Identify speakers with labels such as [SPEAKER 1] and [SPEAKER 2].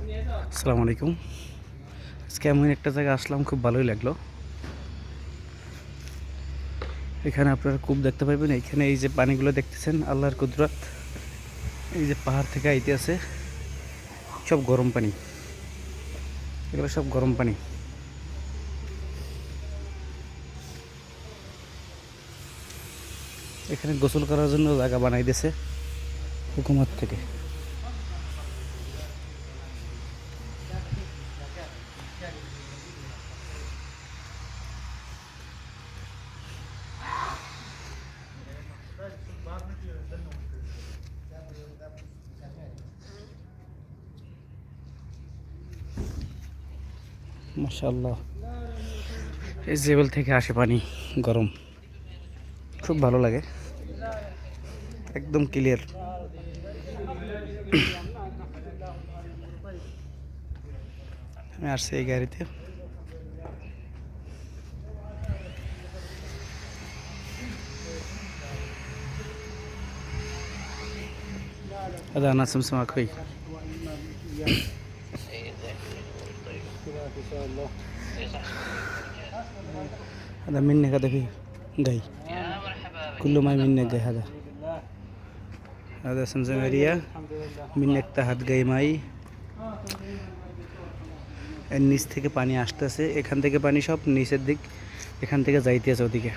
[SPEAKER 1] আসসালামু আলাইকুম। আজকে এমন একটা জায়গায় আসলাম, খুব ভালোই লাগলো। এখানে আপনারা কূপ দেখতে পাবেন। এইখানে এই যে পানিগুলো দেখতেছেন, আল্লাহর কুদরত। এই যে পাহাড় থেকে আইতে আছে, সব গরম পানি। এগুলো সব গরম পানি। এখানে গোসল করার জন্য জায়গা বানাই দিয়েছে হুকুমত থেকে। মাশাআল্লাহ, এই জেবেল থেকে আসে পানি গরম, খুব ভালো লাগে, একদম ক্লিয়ার। আমি আসছি এই গাড়িতে। هذا أنا سمسم أخوي. هذا منك، هذا فيه جاي كله ما منك جاي. هذا سمسم أريا منك تحت جاي ماي। এর নিচ থেকে পানি আসতেছে, এখান থেকে পানি সব নিচের দিক, এখান থেকে যাইতেছে ওদিকে।